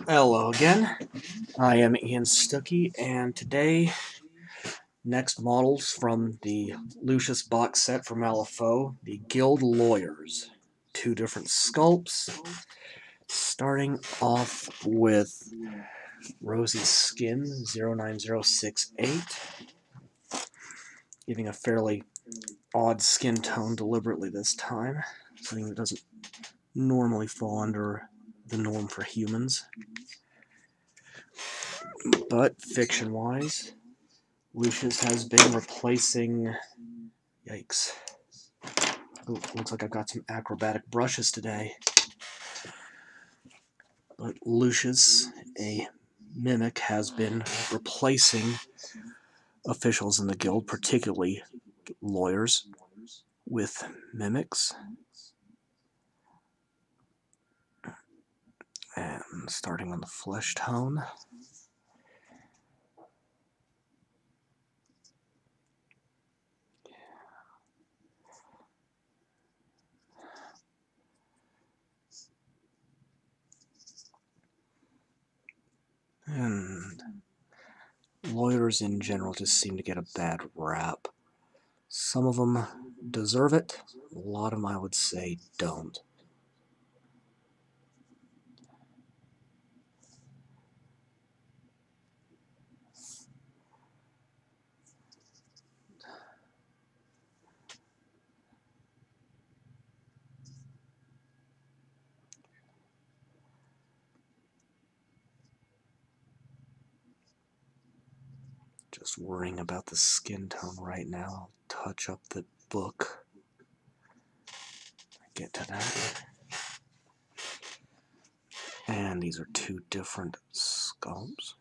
Hello again. I am Ian Stuckey, and today, next models from the Lucius box set from Malifaux, the Guild Lawyers. Two different sculpts, starting off with Rosy's skin 09068, giving a fairly odd skin tone deliberately this time, something that doesn't normally fall under the norm for humans. But fiction-wise, Lucius has been replacing... Yikes. Ooh, looks like I've got some acrobatic brushes today. But Lucius, a mimic, has been replacing officials in the guild, particularly lawyers, with mimics. And starting on the flesh tone. And lawyers in general just seem to get a bad rap. Some of them deserve it, a lot of them I would say don't. Just worrying about the skin tone right now. I'll touch up the book. Get to that. And these are two different sculpts.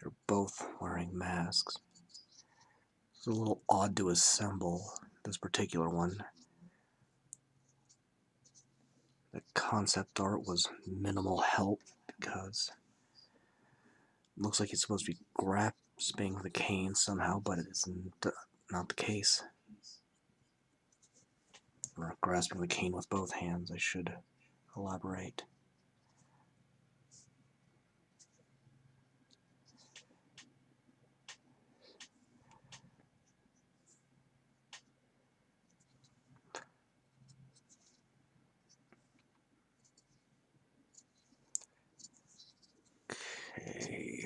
They're both wearing masks. It's a little odd to assemble this particular one. The concept art was minimal help because it looks like he's supposed to be grasping the cane somehow, but it isn't not the case. Or grasping the cane with both hands, I should elaborate. Okay.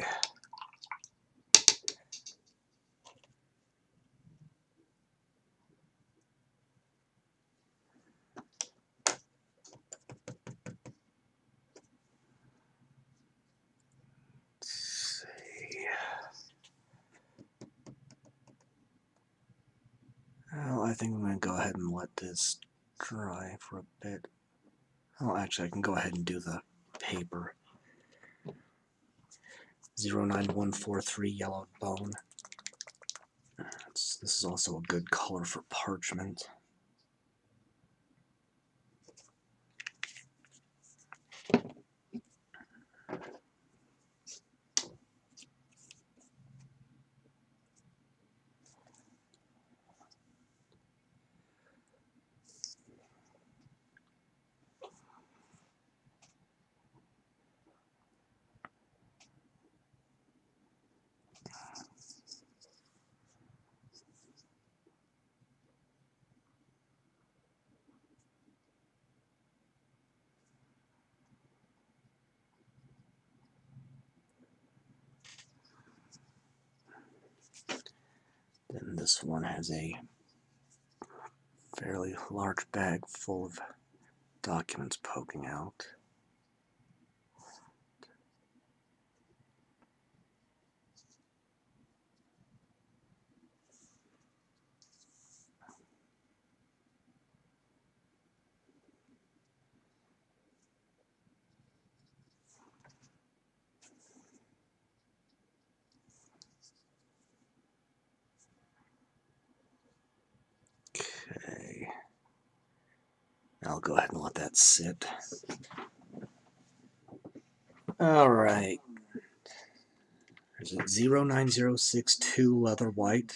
Well, I think I'm going to go ahead and let this dry for a bit. Oh, actually, I can go ahead and do the paper. 09143 yellowed bone. This is also a good color for parchment. Then this one has a fairly large bag full of documents poking out. Okay. I'll go ahead and let that sit. Alright. Is it 09062 leather white?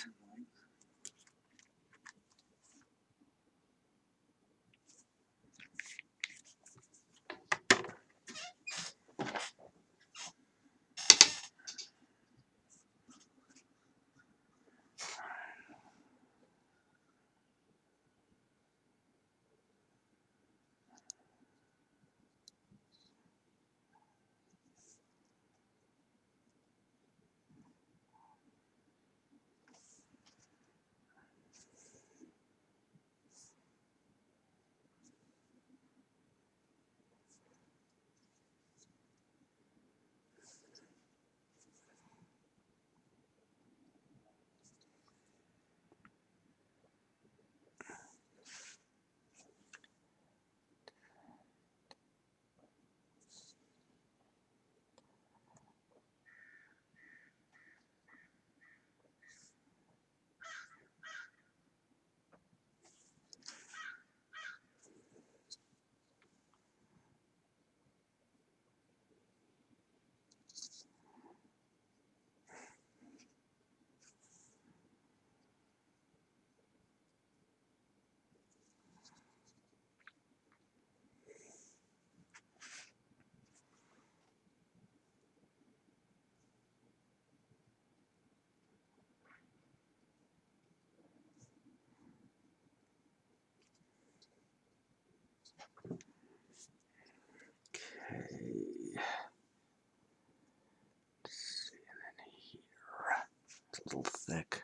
A little thick.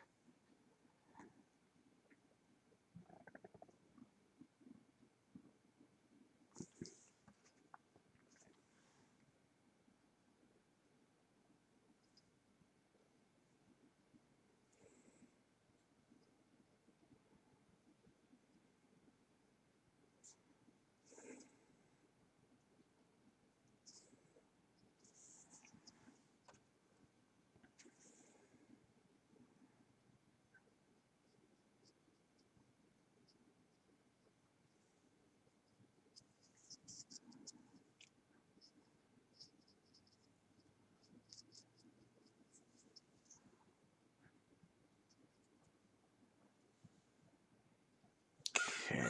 Okay.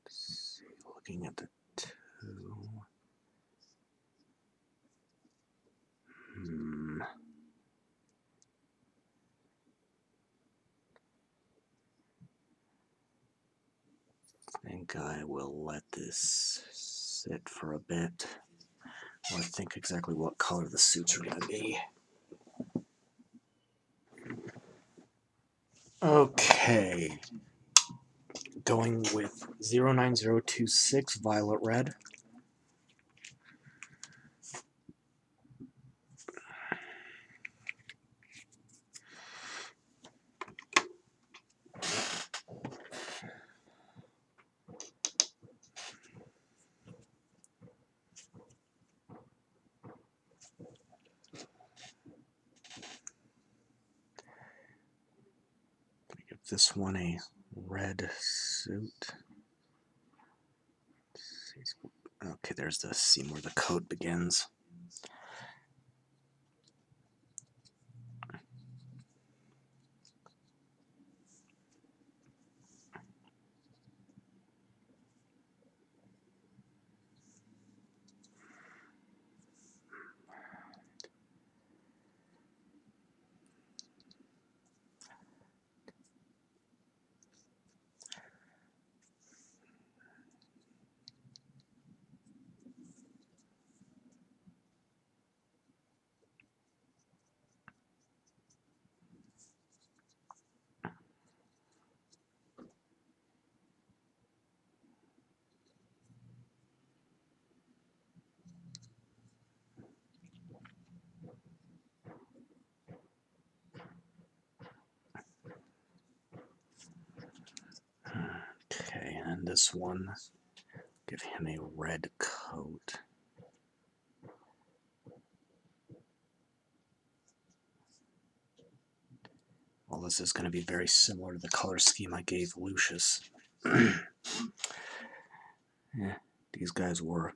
Let's see, looking at the two. I think I will let this sit for a bit while I think exactly what color the suits are going to be. Okay. Going with 09026 violet red. Give this one a red suit. Okay, there's the seam where the coat begins. Okay, and this one, give him a red coat. Well, this is going to be very similar to the color scheme I gave Lucius. Yeah, these guys were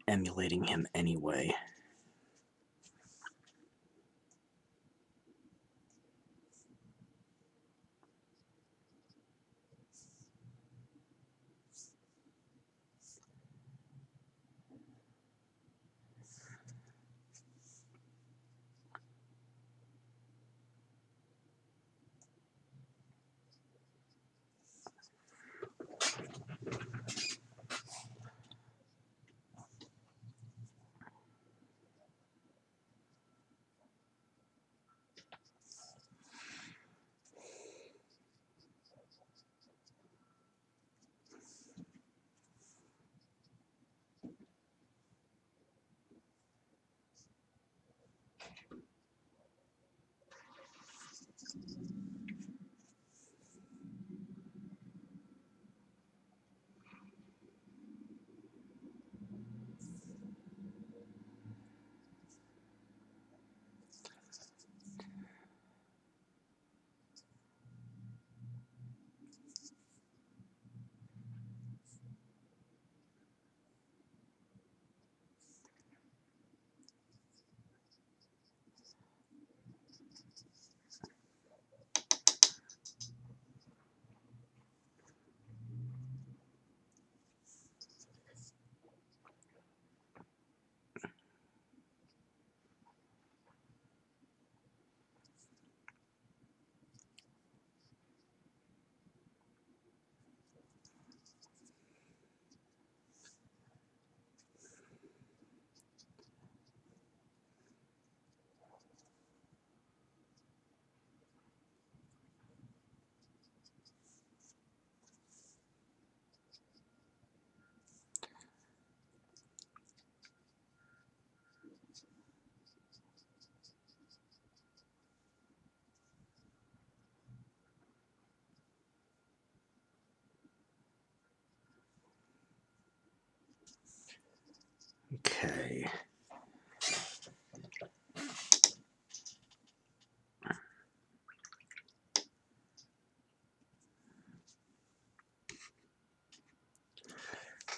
emulating him anyway. Okay.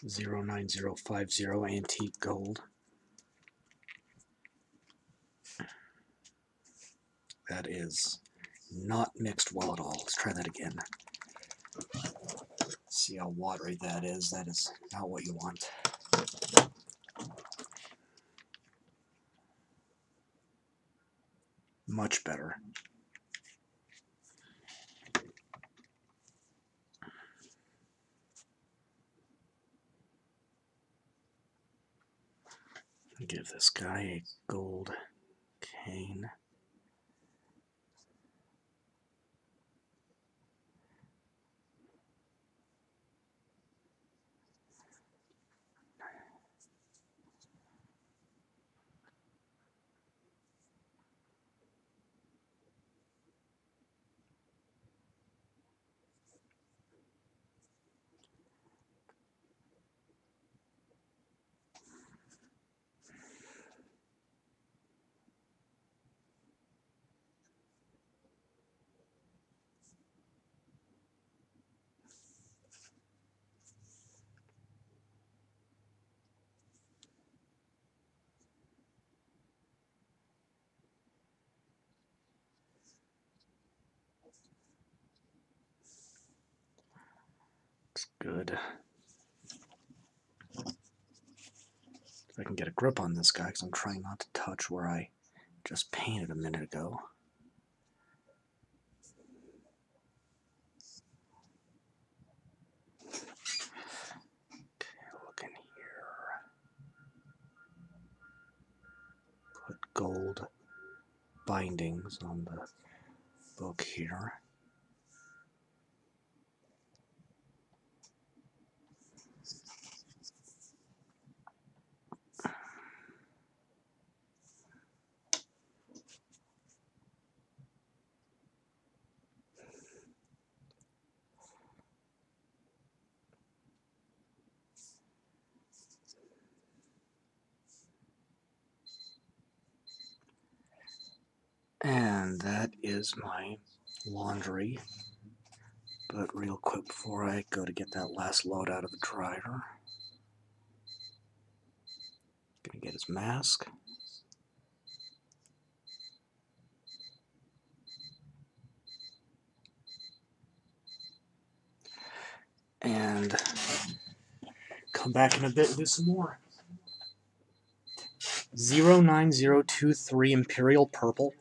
$09050 antique gold. That is not mixed well at all. Let's try that again. See how watery that is. That is not what you want. Much better. Give this guy a gold cane. Looks good. If I can get a grip on this guy, because I'm trying not to touch where I just painted a minute ago. Okay, look in here. Put gold bindings on the book here. And that is my laundry. But real quick before I go to get that last load out of the dryer, Get his mask. And come back in a bit and do some more. 09023 Imperial Purple.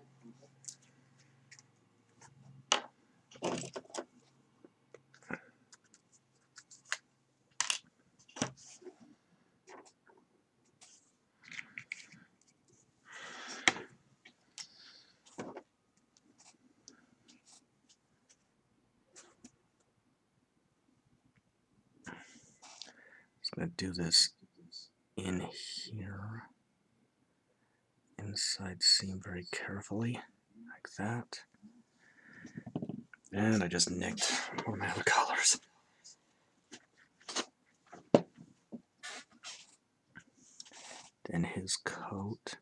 Just going to do this in here. Inside seam very carefully, like that. And I just nicked one of my other colors. Then his coat.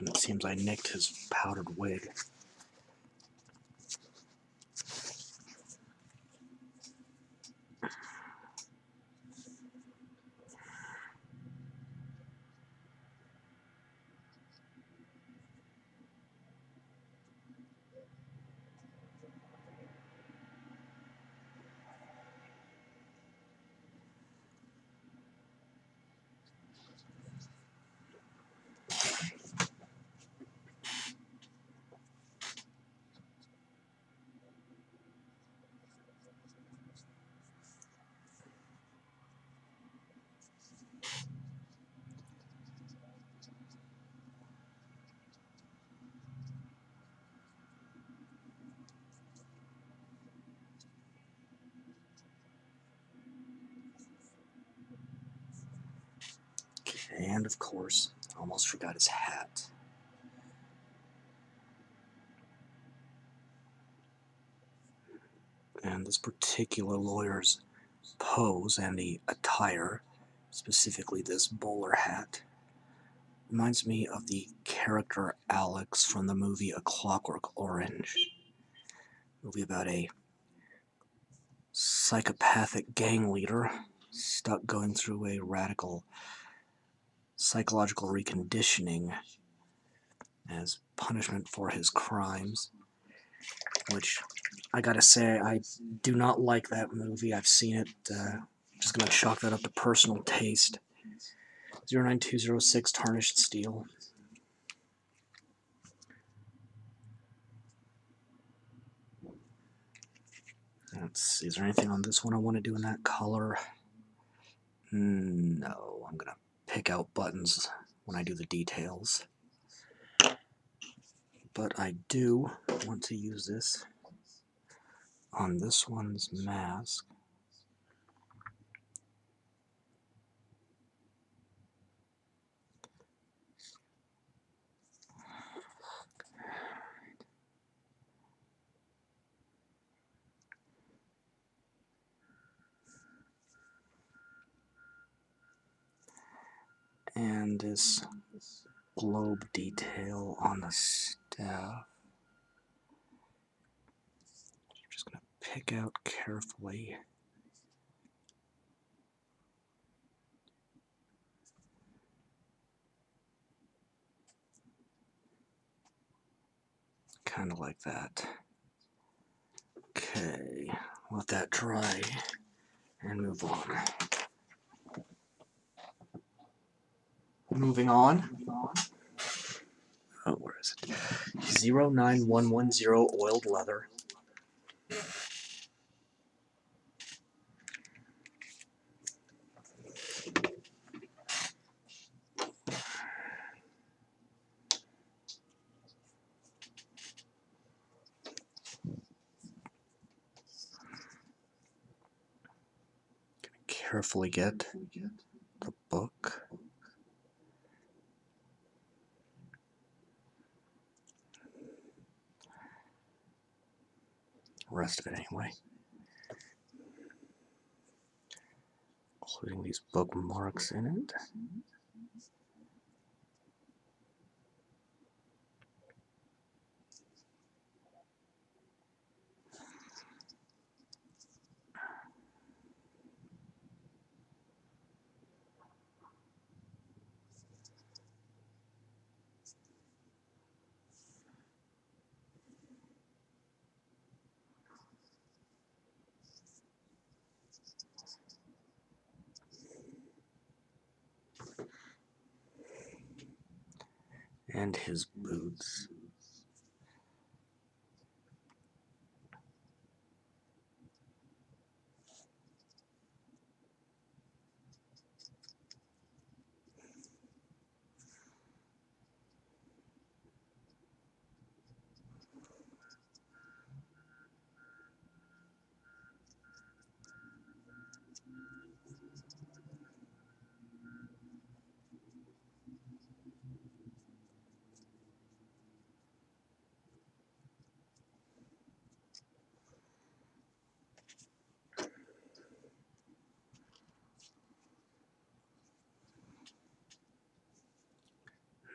It seems I nicked his powdered wig. And of course, I almost forgot his hat. And this particular lawyer's pose and the attire, specifically this bowler hat, reminds me of the character Alex from the movie A Clockwork Orange. A movie about a psychopathic gang leader stuck going through a radical psychological reconditioning as punishment for his crimes, which I gotta say, I do not like that movie. I've seen it. Just gonna chalk that up to personal taste. 09206 Tarnished Steel. Let's see, is there anything on this one I want to do in that color? No, I'm gonna pick out buttons when I do the details. But I do want to use this on this one's mask. And this globe detail on the staff. I'm just going to pick out carefully. Kind of like that. Okay, let that dry and move on. Moving on. Oh, where is it? 09110 oiled leather. Carefully get the book. Rest of it anyway. Including these bookmarks in it. And his boots.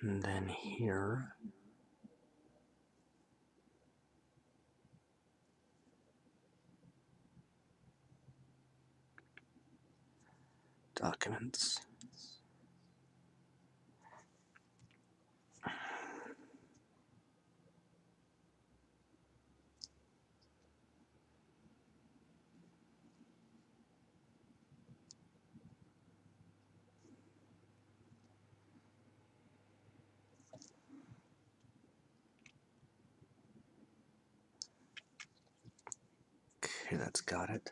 And then here, documents. Okay, that's got it.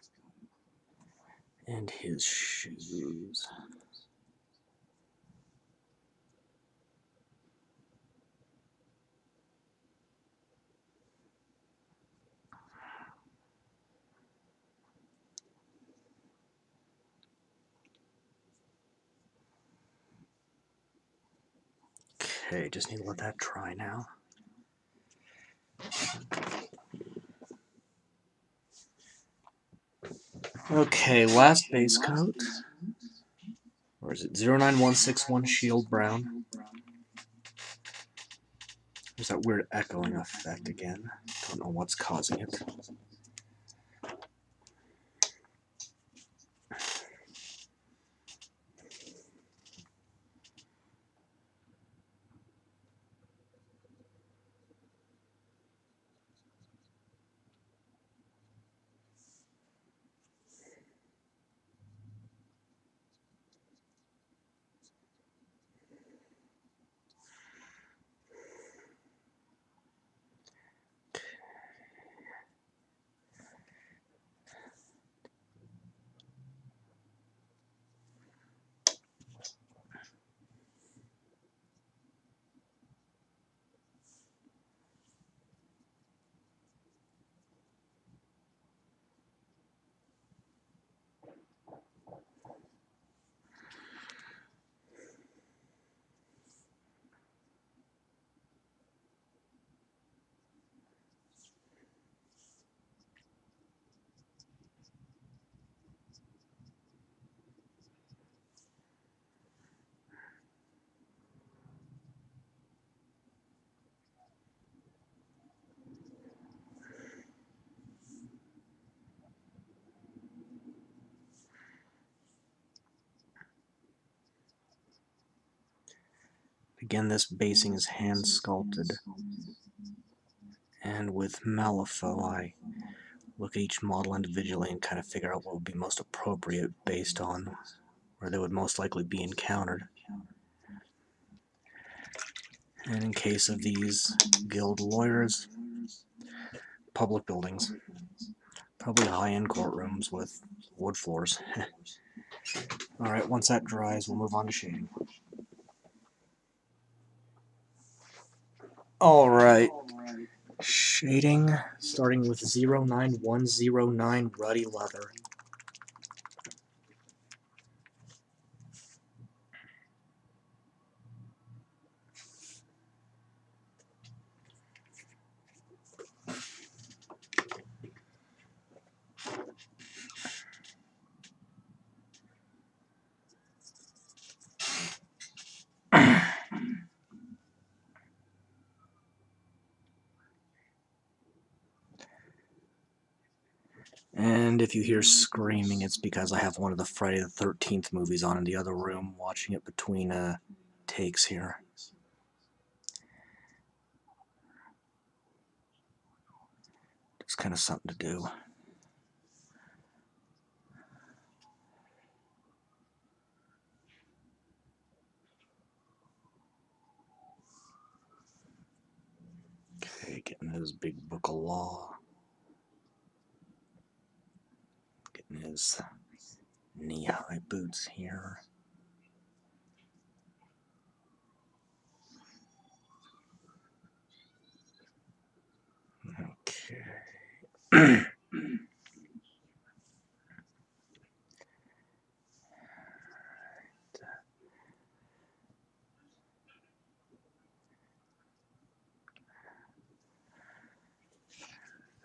And his shoes. Okay, just need to let that dry now. Okay, last base coat. Or is it 09161 Shield Brown? There's that weird echoing effect again. Don't know what's causing it. Again, this basing is hand sculpted, and with Malifaux I look at each model individually and kind of figure out what would be most appropriate based on where they would most likely be encountered. And in case of these guild lawyers, public buildings, probably high-end courtrooms with wood floors. Alright, once that dries, we'll move on to shading. Alright, shading, starting with 09109 Ruddy Leather. And if you hear screaming, it's because I have one of the Friday the 13th movies on in the other room, watching it between takes here. It's kind of something to do. Okay, getting his big book of law. Getting his knee-high boots here. Okay.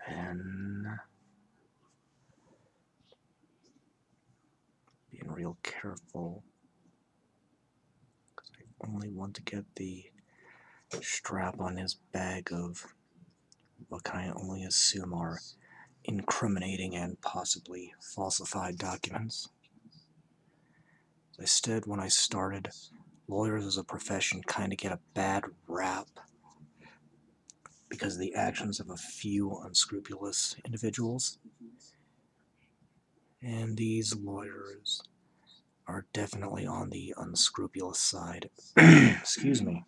And being real careful, because I only want to get the strap on his bag of what can I only assume are incriminating and possibly falsified documents. As I said when I started, lawyers as a profession kind of get a bad rap because of the actions of a few unscrupulous individuals. And these lawyers are definitely on the unscrupulous side. Excuse me.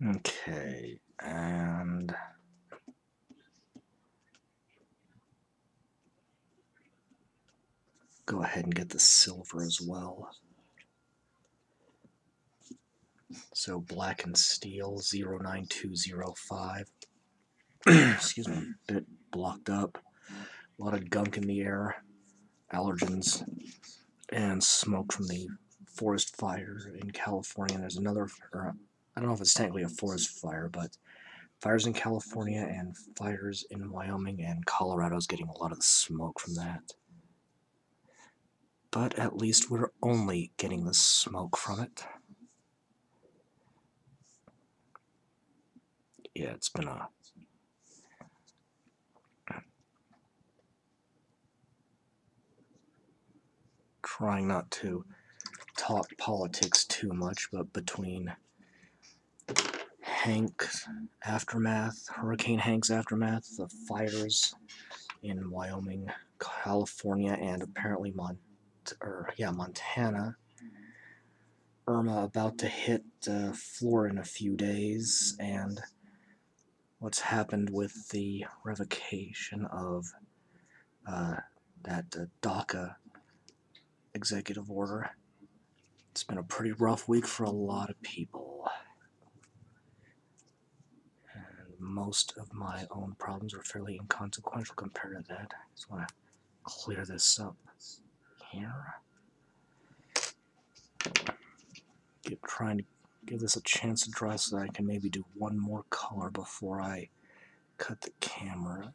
Okay, and go ahead and get the silver as well. So Blackened steel 09205. Excuse me, a bit blocked up. A lot of gunk in the air, allergens, and smoke from the forest fire in California. There's another, I don't know if it's technically a forest fire, but fires in California and fires in Wyoming and Colorado is getting a lot of the smoke from that. But at least we're only getting the smoke from it. Yeah, it's been a trying not to talk politics too much, but between Hank's aftermath, Hurricane Hank's aftermath, the fires in Wyoming, California, and apparently Montana, Irma about to hit Florida in a few days, and what's happened with the revocation of that DACA executive order. It's been a pretty rough week for a lot of people. And most of my own problems are fairly inconsequential compared to that. Just want to clear this up here. Trying to give this a chance to dry so that I can maybe do one more color before I cut the camera.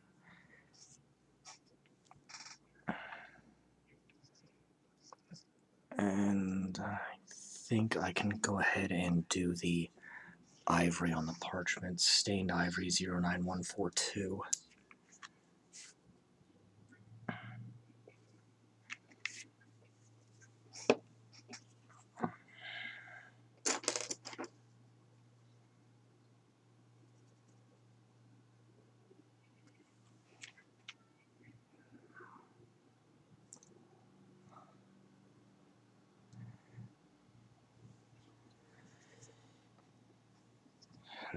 And I think I can go ahead and do the Ivory on the parchment. Stained Ivory 09142.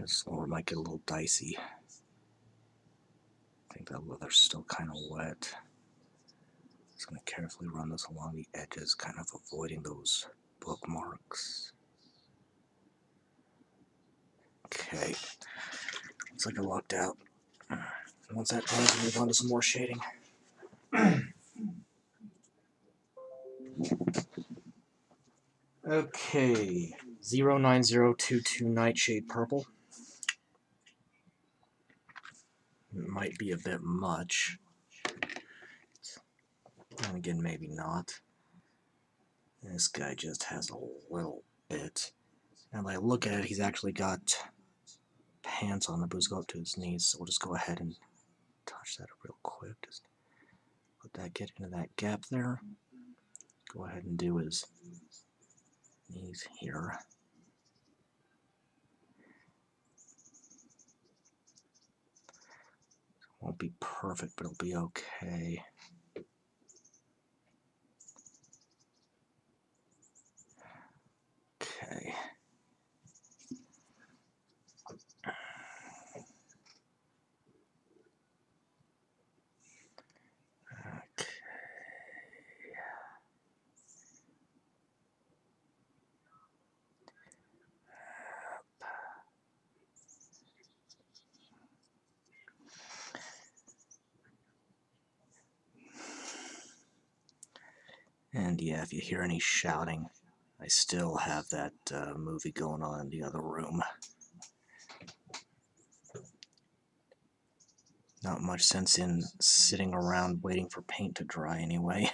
This lower might get a little dicey. I think that leather's still kind of wet. Just going to carefully run this along the edges, kind of avoiding those bookmarks. Okay, looks like I lucked out. Once that done, we'll move on to some more shading. Okay, 09022 Nightshade Purple. It might be a bit much. And again, maybe not. This guy just has a little bit. And when I look at it, he's actually got pants on. The boots go up to his knees, so we'll just go ahead and touch that real quick. Just let that get into that gap there. Go ahead and do his knees here. Won't be perfect, but it'll be okay. Okay. And yeah, if you hear any shouting, I still have that movie going on in the other room. Not much sense in sitting around waiting for paint to dry anyway.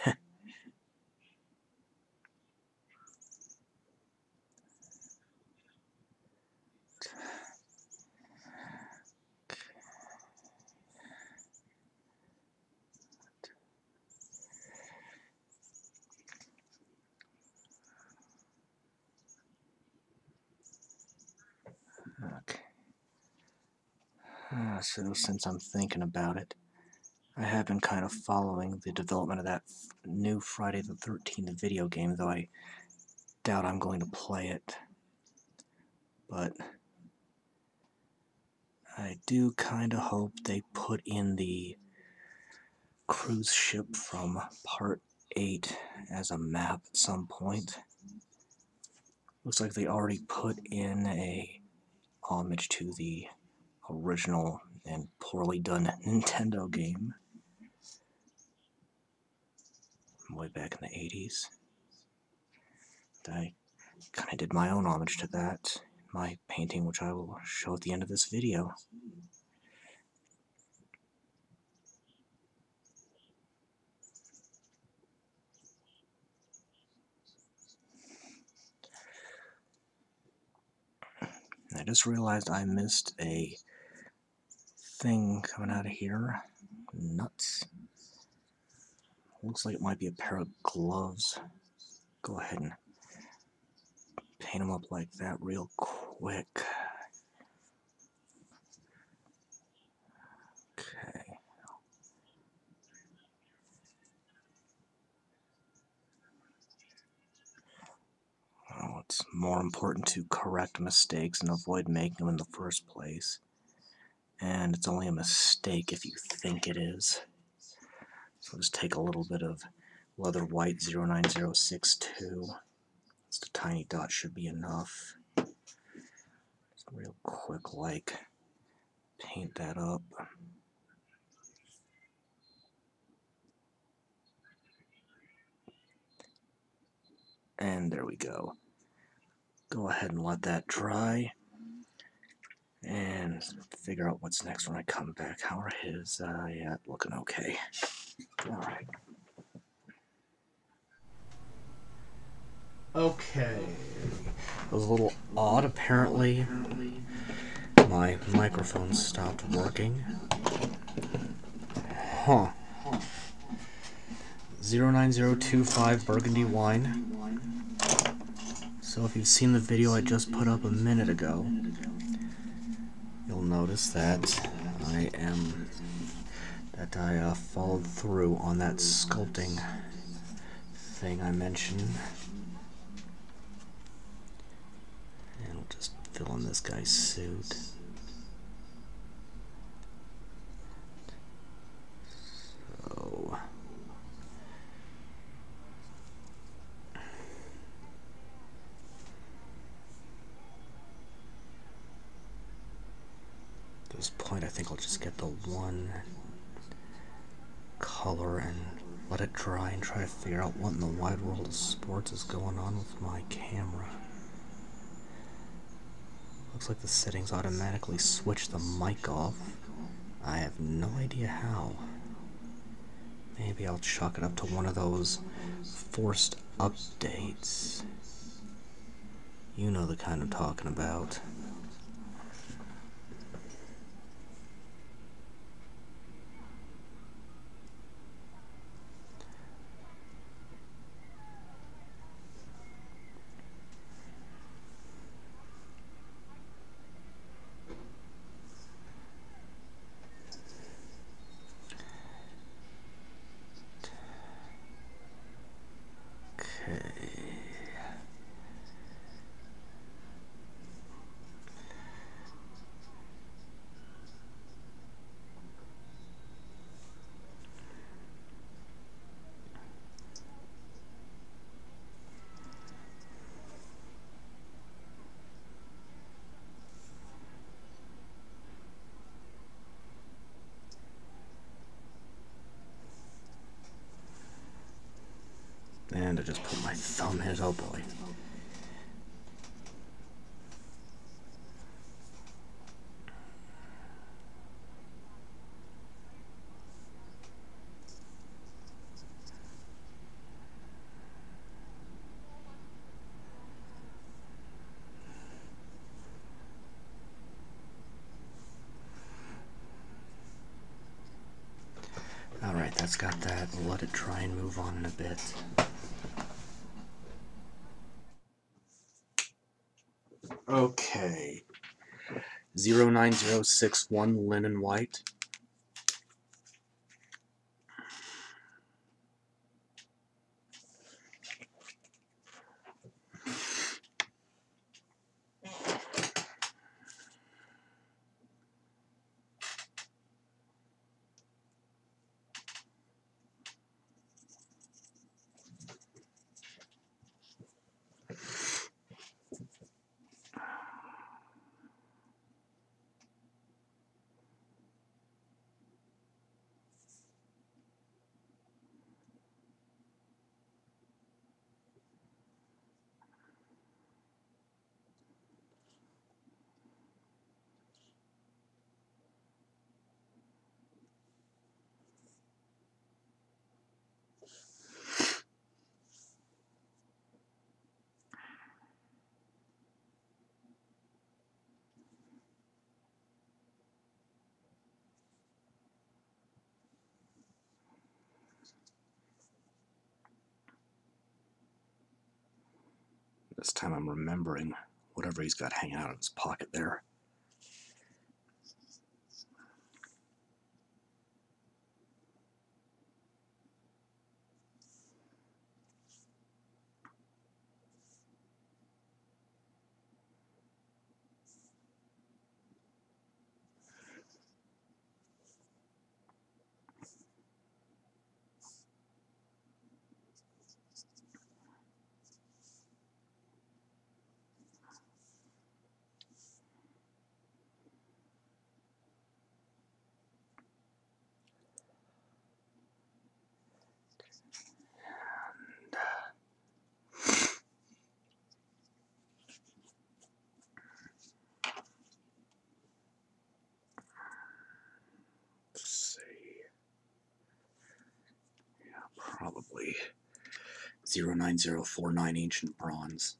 Okay. So since I'm thinking about it, I have been kind of following the development of that new Friday the 13th video game, though I doubt I'm going to play it. But I do kind of hope they put in the cruise ship from Part 8 as a map at some point. Looks like they already put in a homage to the original and poorly done Nintendo game way back in the 80s. I kind of did my own homage to that in my painting, which I will show at the end of this video. I just realized I missed a thing coming out of here. Nuts. Looks like it might be a pair of gloves. Go ahead and paint them up like that real quick. Okay. Oh, it's more important to correct mistakes and avoid making them in the first place. And it's only a mistake if you think it is. So just take a little bit of leather white 09062. Just a tiny dot should be enough. Just real quick, like, paint that up. And there we go. Go ahead and let that dry. And figure out what's next when I come back. How are his? Yeah, looking okay. Alright. Okay. It was a little odd. Apparently, my microphone stopped working. Huh. 09025 Burgundy wine. So if you've seen the video I just put up a minute ago, you'll notice that I followed through on that sculpting thing I mentioned. And we'll just fill in this guy's suit. So at this point, I think I'll just get the one color and let it dry and try to figure out what in the wide world of sports is going on with my camera. Looks like the settings automatically switch the mic off. I have no idea how. Maybe I'll chalk it up to one of those forced updates. You know the kind I'm talking about. And I just put my thumb in it, oh boy. Alright, that's got that. We'll let it dry and move on in a bit. Okay. 09061 linen white. This time I'm remembering whatever he's got hanging out of his pocket there. Probably 09049 ancient bronze.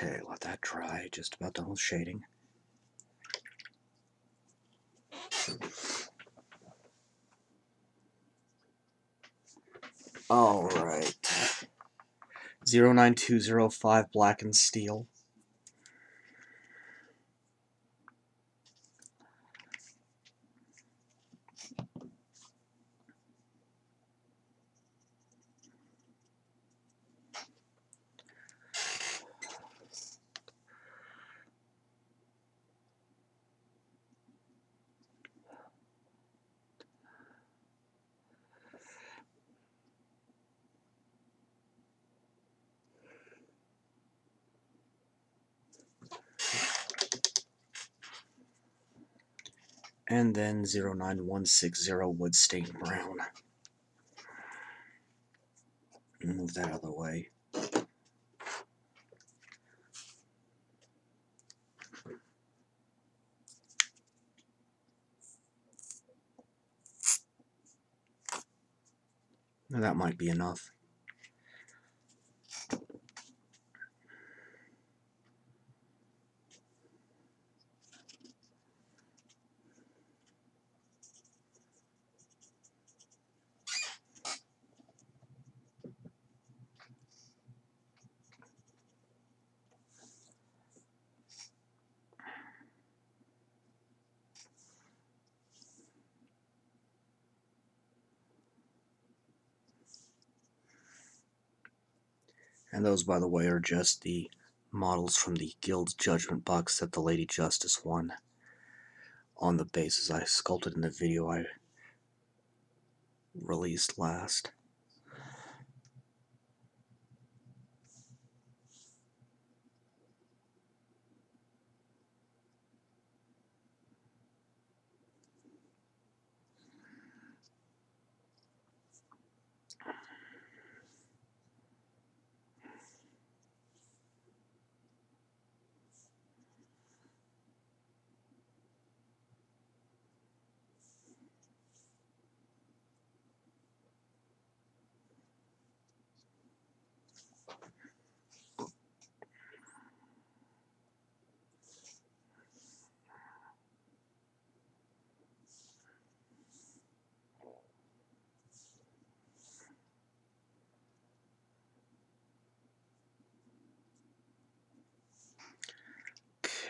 Okay, let that dry. Just about done with shading. Alright. 09205 Blackened Steel. And then 09160 Woodstain Brown. Move that out of the way. And that might be enough. And those, by the way, are just the models from the Guild's Judgment box that the Lady Justice won on the bases I sculpted in the video I released last.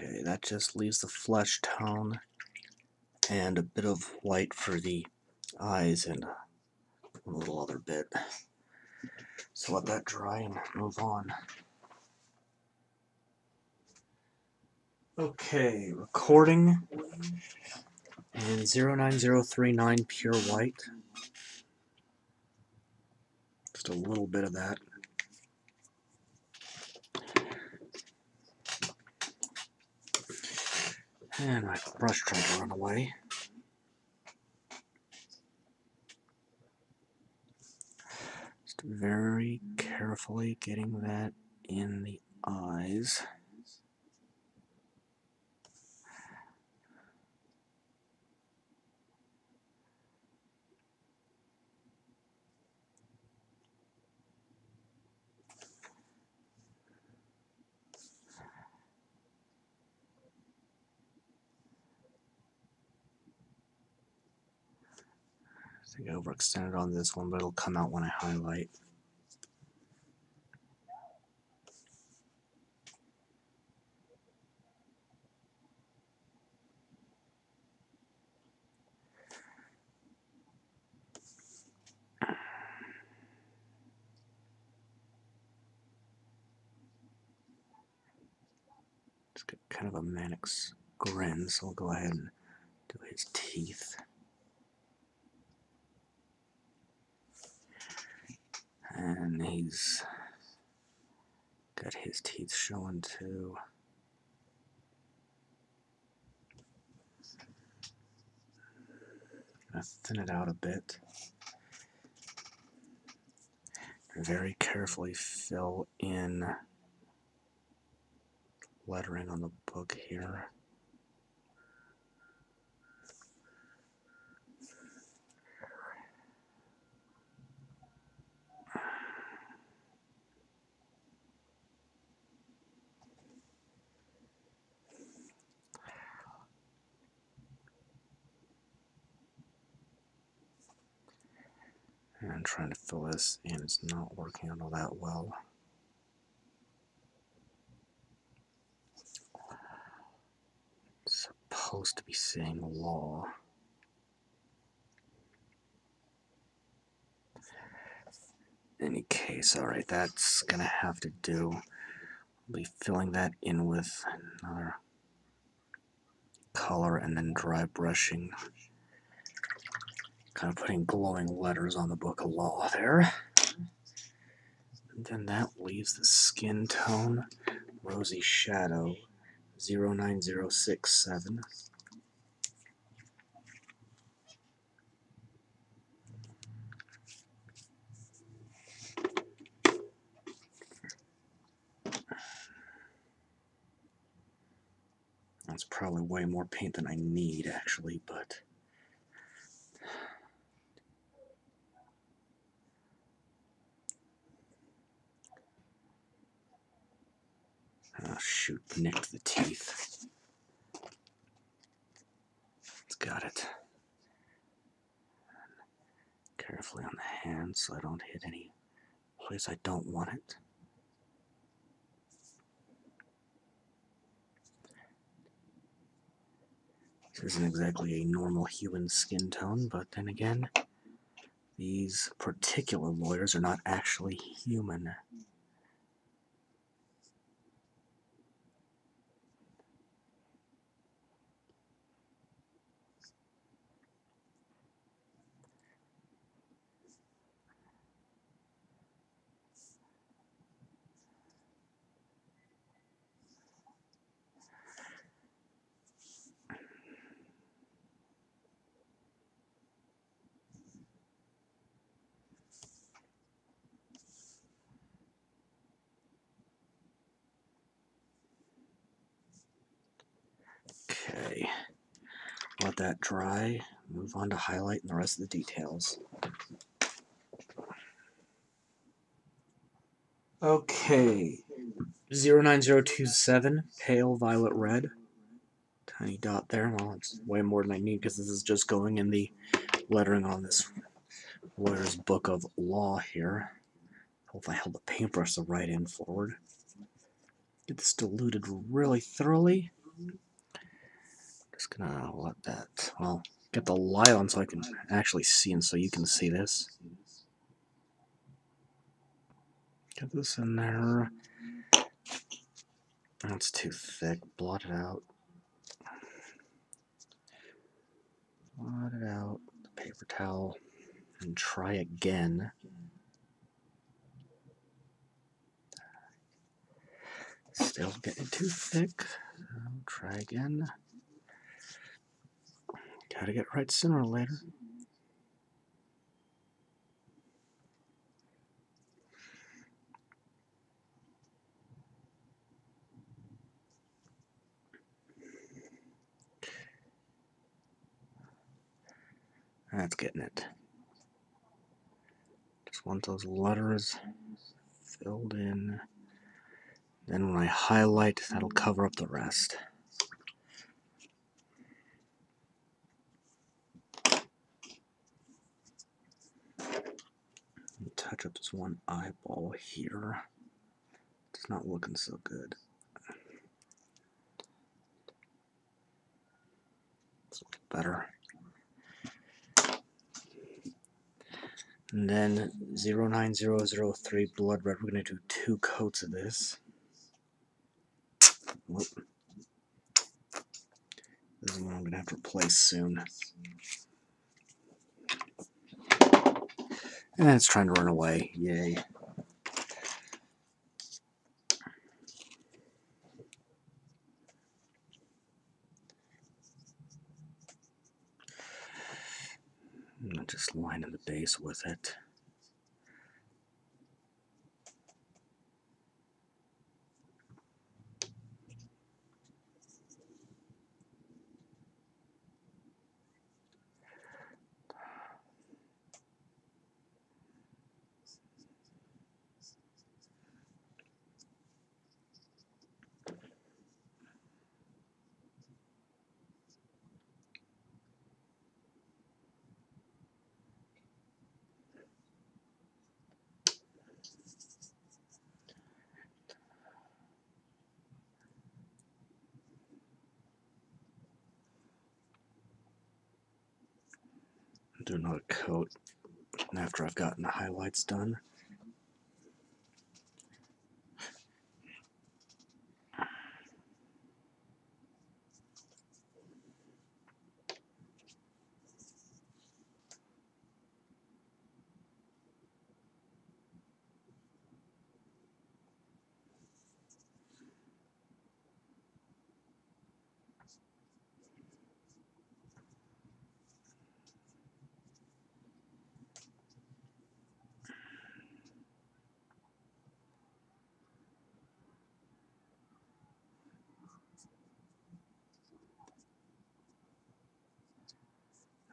Okay, that just leaves the flesh tone and a bit of white for the eyes and a little other bit. So let that dry and move on. Okay, recording in 09039 pure white. Just a little bit of that. And my brush tried to run away. Just very carefully getting that in the eyes. I think I overextended on this one, but it'll come out when I highlight. It's got kind of a manic grin, so I'll go ahead and do his teeth. And he's got his teeth showing too. Gonna thin it out a bit. Very carefully fill in lettering on the book here. I'm trying to fill this in. It's not working out all that well. It's supposed to be saying law. In any case, alright, that's gonna have to do. I'll be filling that in with another color and then dry brushing. Kind of putting glowing letters on the book of law there. And then that leaves the skin tone, Rosy Shadow, 09067. That's probably way more paint than I need, actually, but... oh, shoot, nicked the teeth. It's got it. Carefully on the hand so I don't hit any place I don't want it. This isn't exactly a normal human skin tone, but then again, these particular lawyers are not actually human. Okay, let that dry, move on to highlighting the rest of the details. Okay, 09027, pale violet red. Tiny dot there. Well, it's way more than I need because this is just going in the lettering on this lawyer's book of law here. Hope I held the paintbrush the right end forward. Get this diluted really thoroughly. Just gonna let that, well, get the light on so I can actually see and so you can see this. Get this in there. That's too thick. Blot it out. Blot it out. The paper towel. And try again. Still getting too thick. Try again. Gotta get right sooner or later. That's getting it. Just want those letters filled in. Then when I highlight, that'll cover up the rest. Touch up this one eyeball here. It's not looking so good. It's better. And then 09003 blood red. We're going to do 2 coats of this. Whoop. This is one I'm going to have to replace soon. And it's trying to run away. Yay. I'm just lining the base with it. do another coat after I've gotten the highlights done.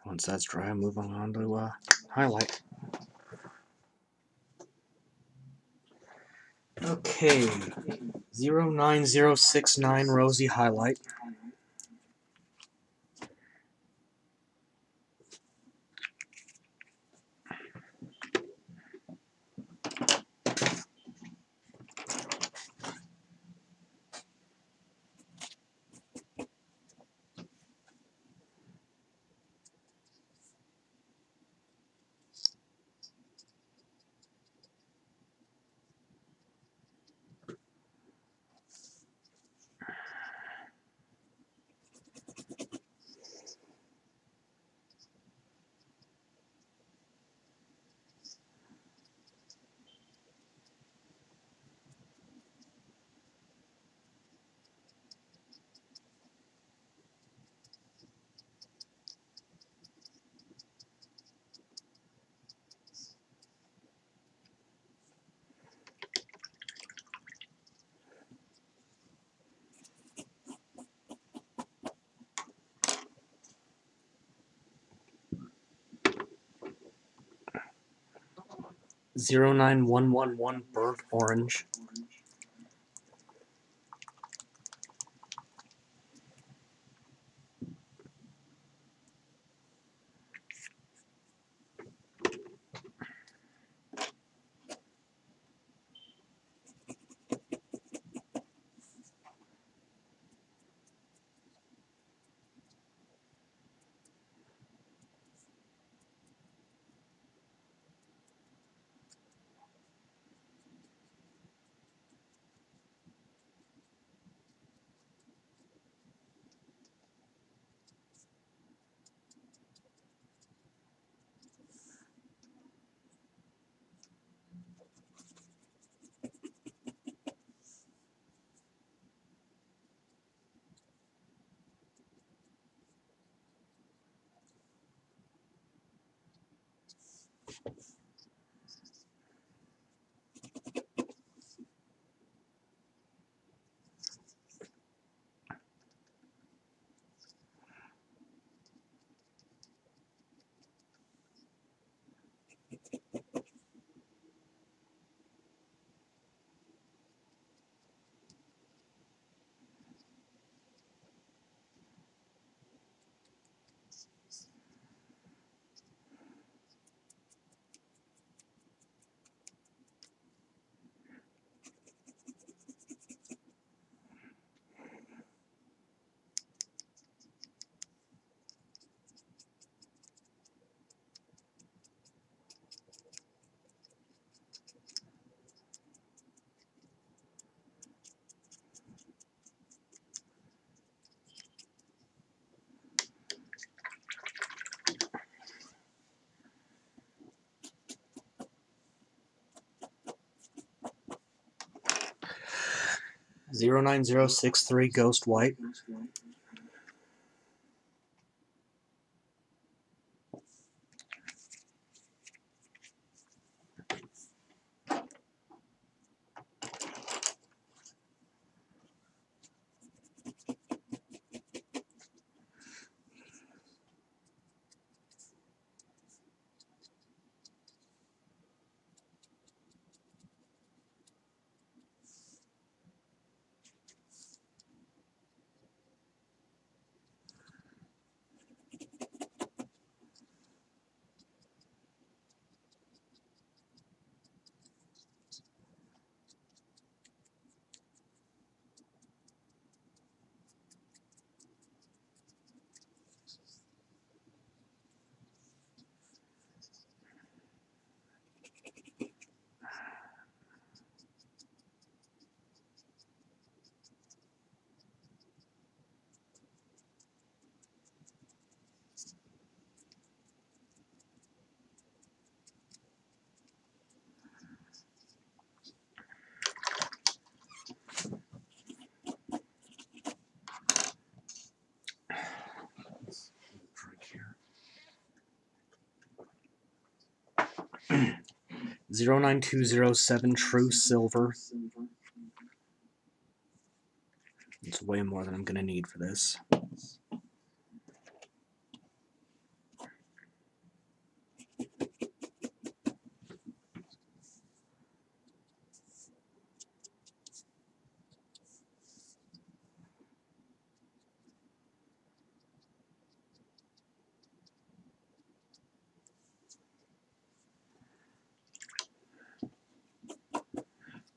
Once that's dry, I'm moving on to highlight. Okay, 09069 Rosy highlight. Zero 9111 burnt orange. Zero 9063 ghost white. 09207 true silver. It's way more than I'm going to need for this.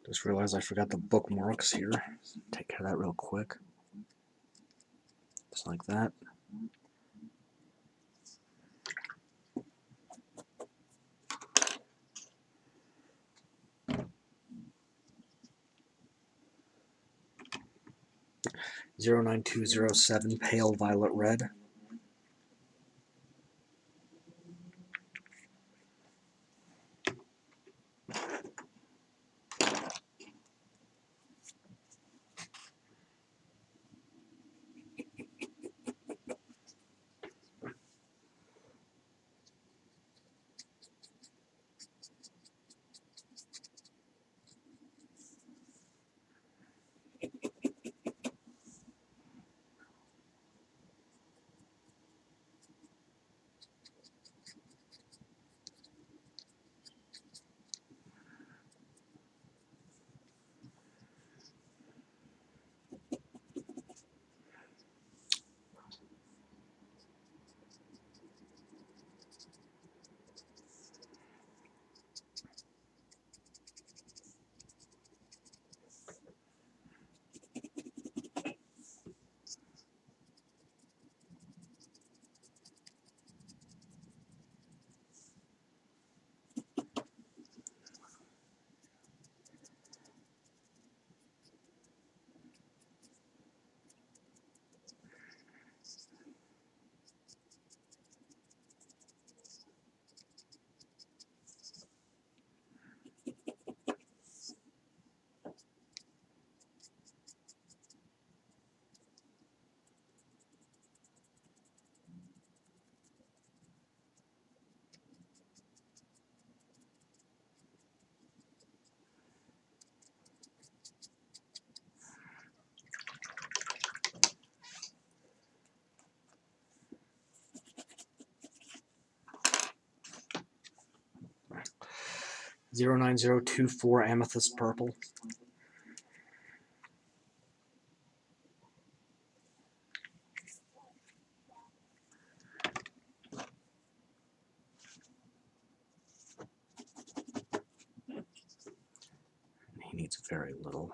Just realized I forgot the bookmarks here. Take care of that real quick. Just like that. Zero 9207 pale violet red. Zero 9024 amethyst purple. He needs very little.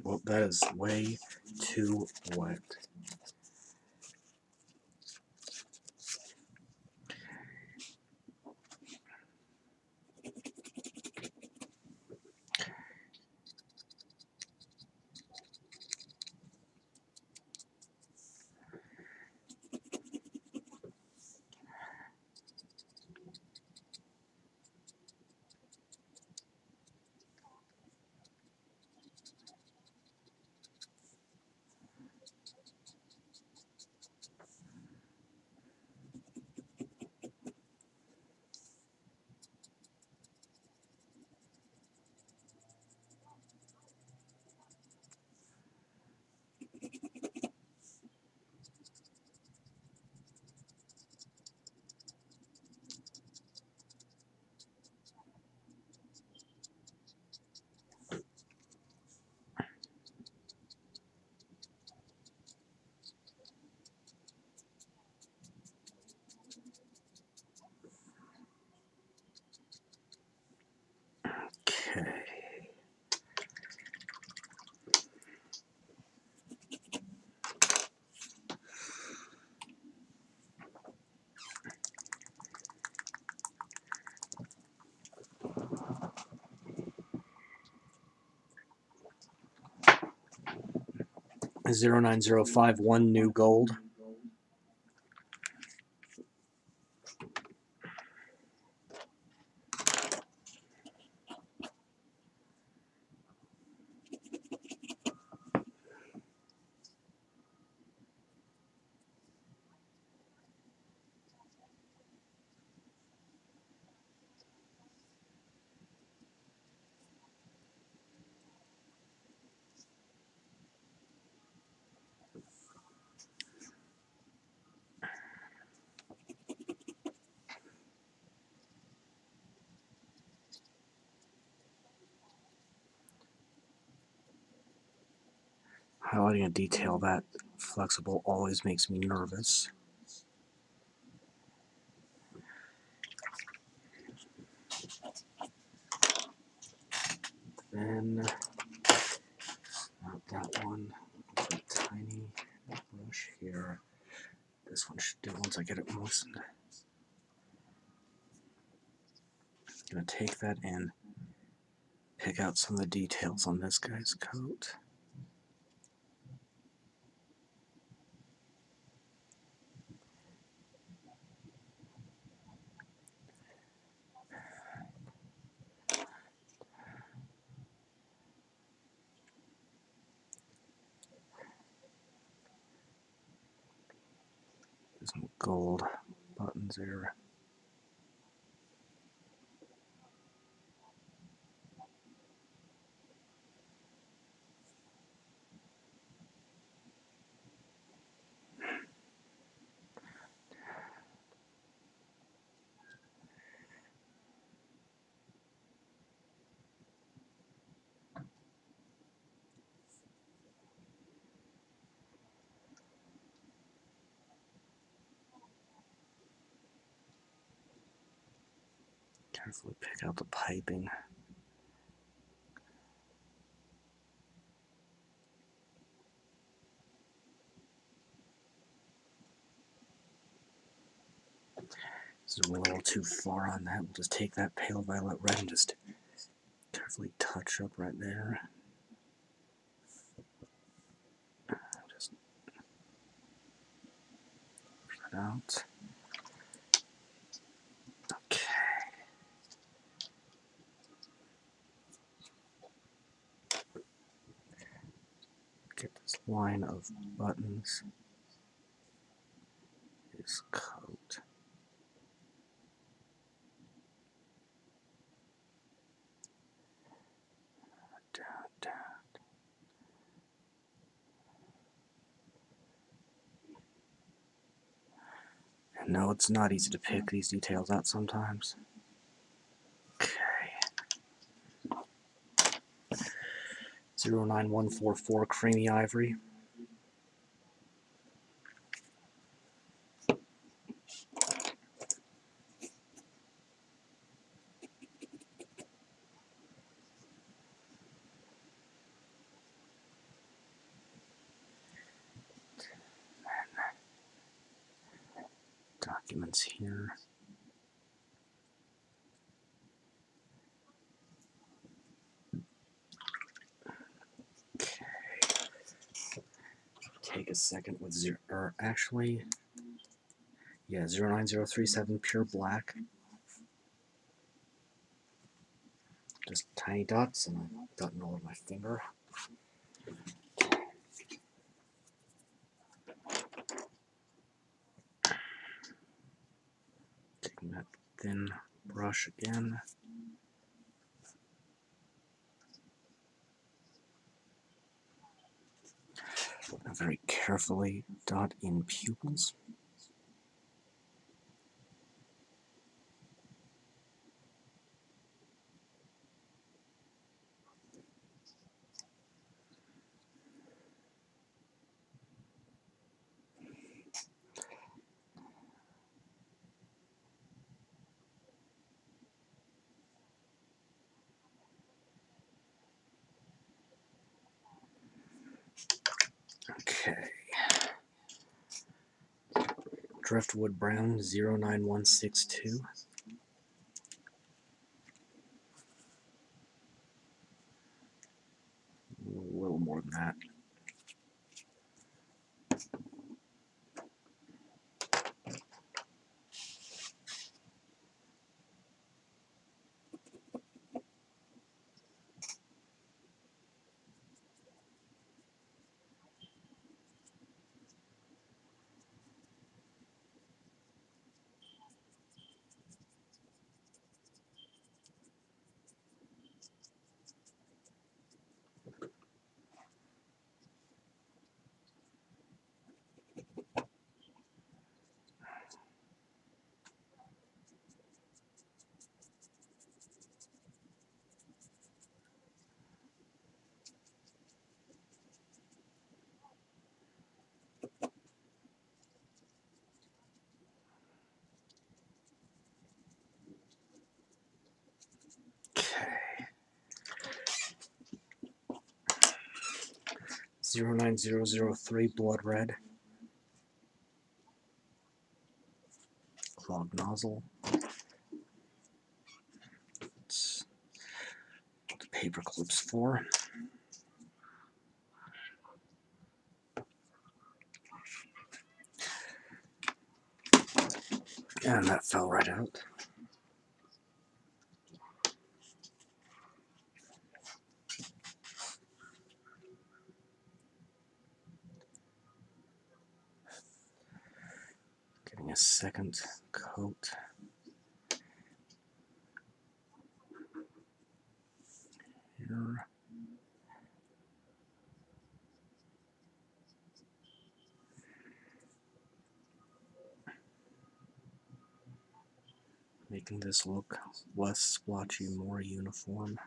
Well, that is way too wet. Okay. Zero 9051 new gold. Highlighting a detail that flexible always makes me nervous. Then, not that one, a tiny brush here. This one should do once I get it moistened. I'm going to take that and pick out some of the details on this guy's coat. There's some gold buttons there. Carefully pick out the piping. Zoom a little too far on that. We'll just take that pale violet red and just carefully touch up right there. Just push that out. Okay. Get this line of buttons. His coat. Down, down. And no, it's not easy to pick these details out sometimes. Okay. 09144 Creamy Ivory. Documents here. Okay. Take a second with zero, or actually, yeah, 09037 pure black. Just tiny dots, and I've gotten all over my finger. Taking that thin brush again. Now very carefully dot in pupils. Okay. Driftwood Brown 09162. A little more than that. 09003 Blood Red. Clogged nozzle. That's what the paper clip's for. And that fell right out. Getting a second coat. Here. Making this look less splotchy, more uniform.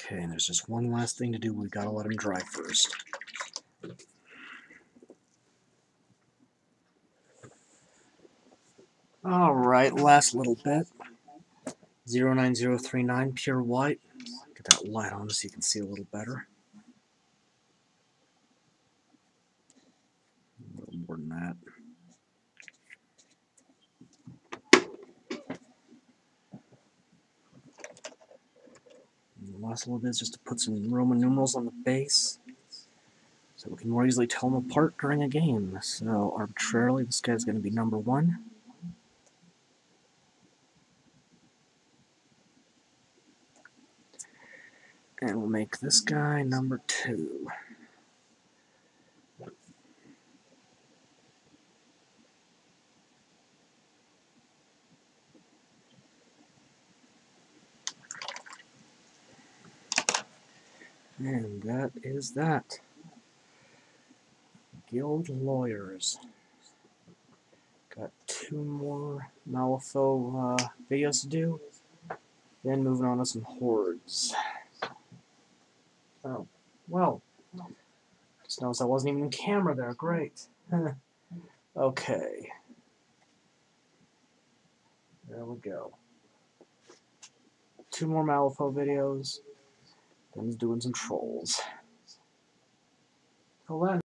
Okay, and there's just one last thing to do. We gotta let them dry first. Alright, last little bit. 09039 pure white. Get that light on so you can see a little better. A little more than that. And the last little bit is just to put some Roman numerals on the base so we can more easily tell them apart during a game. So arbitrarily, this guy's going to be number 1. And we'll make this guy number 2. And that is that. Guild Lawyers. Got 2 more Malifaux videos to do. Then moving on to some hordes. Oh, well. Just noticed I wasn't even in camera there. Great. Okay. There we go. 2 more Malifaux videos. Then doing some trolls. Till then.